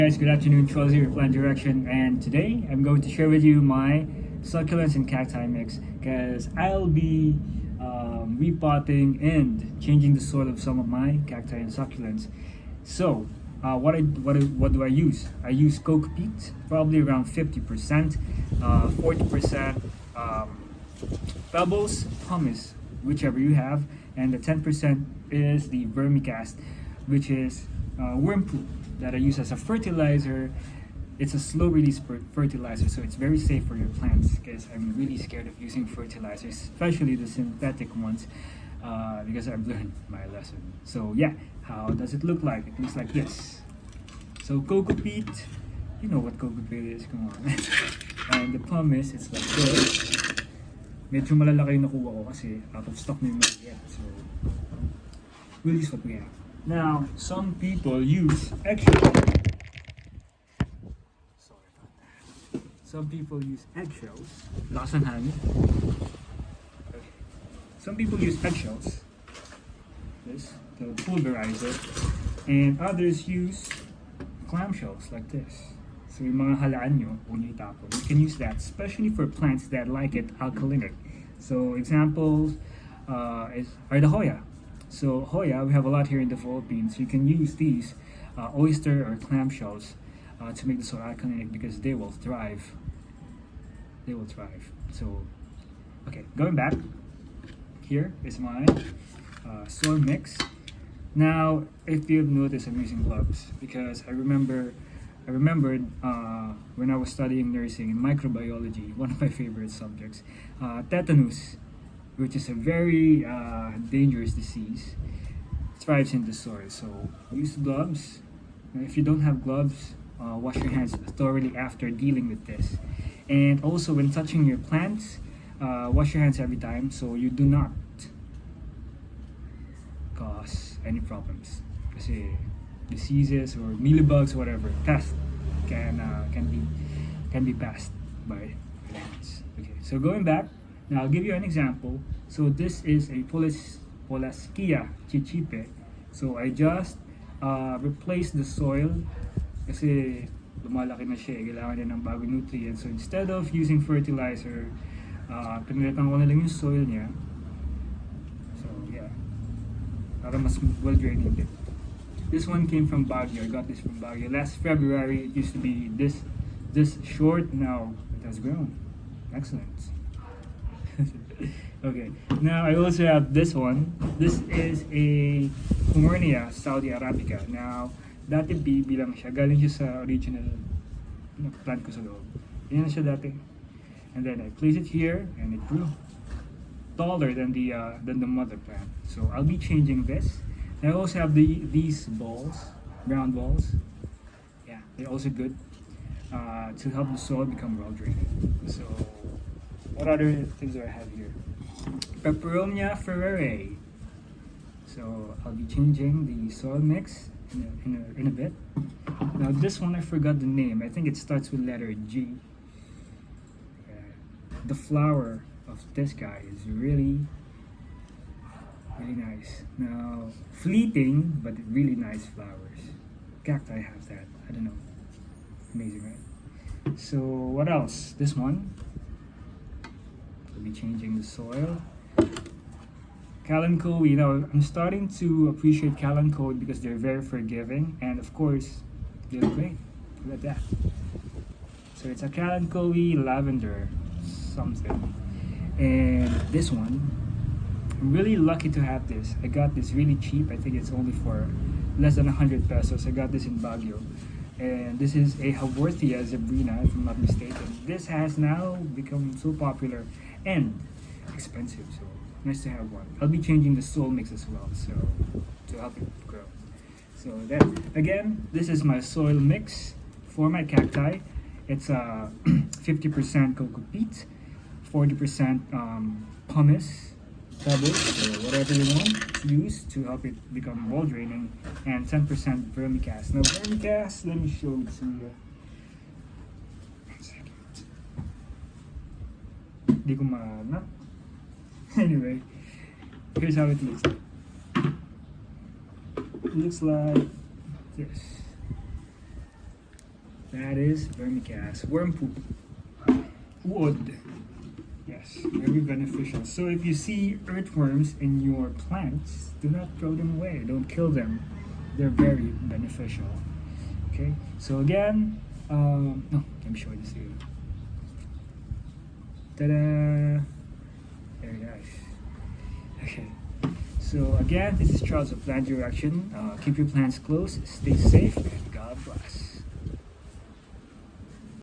Guys, good afternoon. Charles here, Plant Direction, and today I'm going to share with you my succulents and cacti mix because I'll be repotting and changing the soil of some of my cacti and succulents. So, what do I use? I use coco peat, probably around 50%, 40% pebbles, pumice, whichever you have, and the 10% is the vermicast, which is worm poop that I use as a fertilizer. It's a slow release fertilizer, so it's very safe for your plants because I'm really scared of using fertilizers, especially the synthetic ones, because I've learned my lesson. So yeah, how does it look like? It looks like this. So coco peat, you know what coco peat is, come on. And the pumice, it's like this. Medyo malalaki yung nakuha ko kasi out of stock na yung maliit. So we'll use what we have. Now, some people use eggshells. Sorry about that. Some people use eggshells. Lakas ng hangin. Okay. Some people use eggshells. This, to pulverize it. And others use clamshells like this. So yung mga halaan nyo, kung nyo itapon, you can use that, especially for plants that like it alkalinic. So examples are the Hoya. So Hoya, we have a lot here in the Philippines. You can use these oyster or clamshells to make the soil alkalinic because they will thrive. They will thrive. So, okay, going back, here is my soil mix. Now, if you've noticed, I'm using gloves because I remembered when I was studying nursing in microbiology, one of my favorite subjects, tetanus, which is a very dangerous disease, thrives in the soil. So use gloves. Now, if you don't have gloves, wash your hands thoroughly after dealing with this. And also when touching your plants, wash your hands every time so you do not cause any problems. Kasi diseases or mealybugs, whatever, pests can be passed by hands. Okay, so going back. Now, I'll give you an example. So this is a Polaschia chichipe. So I just replaced the soil kasi lumalaki na siya, kailangan niya ng bagong nutrients. So instead of using fertilizer, pinilitan ko na lang yung soil niya. So yeah, para mas well draining din. This one came from Baguio. I got this from Baguio. Last February, it used to be this short. Now it has grown. Excellent. Okay, now I also have this one. This is a Humornia Saudi Arabica. Now, dati BB lang siya. Galing siya sa original plant ko sa loob. Yan na siya dati. And then I place it here and it grew taller than the mother plant. So I'll be changing this. I also have these balls, brown balls. Yeah, they're also good to help the soil become well drained. So what other things do I have here? Peperonia Ferrari. So I'll be changing the soil mix in a bit. Now this one I forgot the name. I think it starts with letter G. The flower of this guy is really nice. Now fleeting but really nice flowers. Cacti have that. I don't know. Amazing, right? So what else? This one. Be changing the soil. Kalanchoe, you know, I'm starting to appreciate Kalanchoe because they're very forgiving and of course they look great. Look at that. So it's a Kalanchoe lavender something. And this one, I'm really lucky to have this. I got this really cheap. I think it's only for less than 100 pesos. I got this in Baguio. And this is a Haworthia zebrina, if I'm not mistaken. This has now become so popular and expensive, so nice to have one. I'll be changing the soil mix as well, so to help it grow. So then again, this is my soil mix for my cacti. It's 50% coco peat, 40% pumice, pebbles, or whatever you want to use to help it become well draining, and 10% vermicast. Now vermicast, let me show it to you. Di ko mahanap. Anyway, here's how it looks like. It looks like this. That is vermicast, worm poop, wood. Yes, very beneficial. So if you see earthworms in your plants, do not throw them away. Don't kill them. They're very beneficial. Okay. So again, no, let me show this to you. Ta-da! Very nice. Okay. So again, this is Charles of Plant Direction. Keep your plants close, stay safe, and God bless.